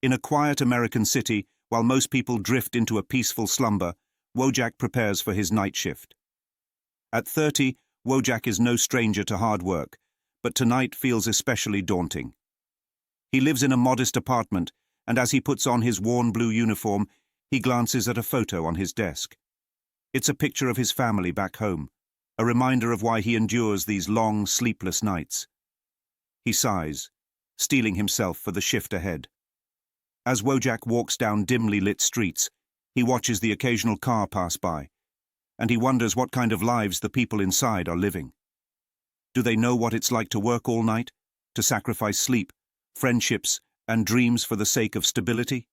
In a quiet American city, while most people drift into a peaceful slumber, Wojak prepares for his night shift. At 30, Wojak is no stranger to hard work, but tonight feels especially daunting. He lives in a modest apartment, and as he puts on his worn blue uniform, he glances at a photo on his desk. It's a picture of his family back home, a reminder of why he endures these long, sleepless nights. He sighs, steeling himself for the shift ahead. As Wojak walks down dimly lit streets, he watches the occasional car pass by, and he wonders what kind of lives the people inside are living. Do they know what it's like to work all night, to sacrifice sleep, friendships, and dreams for the sake of stability?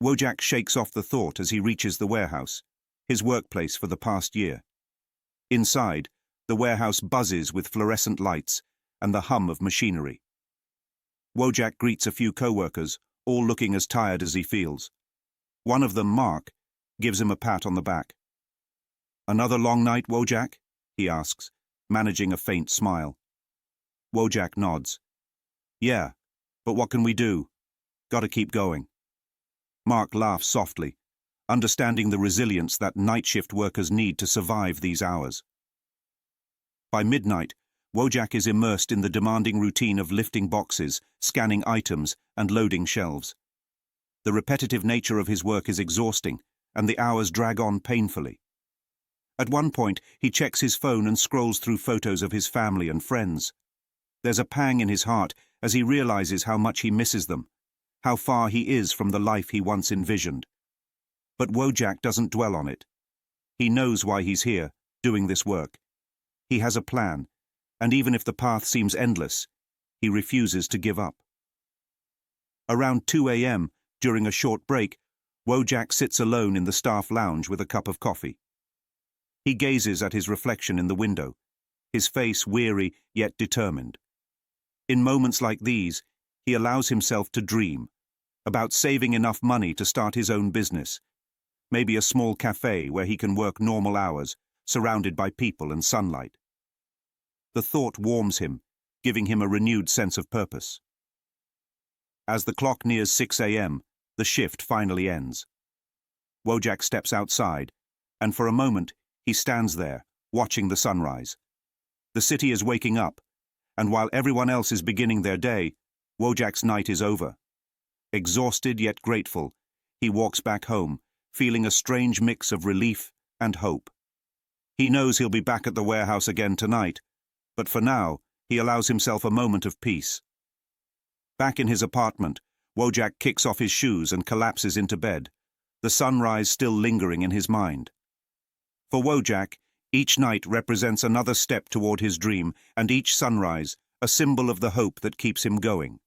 Wojak shakes off the thought as he reaches the warehouse, his workplace for the past year. Inside, the warehouse buzzes with fluorescent lights and the hum of machinery. Wojak greets a few co-workers, all looking as tired as he feels. One of them, Mark, gives him a pat on the back. "Another long night, Wojak?" he asks, managing a faint smile. Wojak nods. "Yeah, but what can we do? Gotta keep going." Mark laughs softly, understanding the resilience that night shift workers need to survive these hours. By midnight, Wojak is immersed in the demanding routine of lifting boxes, scanning items, and loading shelves. The repetitive nature of his work is exhausting, and the hours drag on painfully. At one point, he checks his phone and scrolls through photos of his family and friends. There's a pang in his heart as he realizes how much he misses them, how far he is from the life he once envisioned. But Wojak doesn't dwell on it. He knows why he's here, doing this work. He has a plan, and even if the path seems endless, he refuses to give up. Around 2 a.m., during a short break, Wojak sits alone in the staff lounge with a cup of coffee. He gazes at his reflection in the window, his face weary yet determined. In moments like these, he allows himself to dream about saving enough money to start his own business, maybe a small cafe where he can work normal hours, surrounded by people and sunlight. The thought warms him, giving him a renewed sense of purpose. As the clock nears 6 a.m., the shift finally ends. Wojak steps outside, and for a moment he stands there, watching the sunrise. The city is waking up, and while everyone else is beginning their day, Wojak's night is over. Exhausted yet grateful, he walks back home, feeling a strange mix of relief and hope. He knows he'll be back at the warehouse again tonight, but for now, he allows himself a moment of peace. Back in his apartment, Wojak kicks off his shoes and collapses into bed, the sunrise still lingering in his mind. For Wojak, each night represents another step toward his dream, and each sunrise, a symbol of the hope that keeps him going.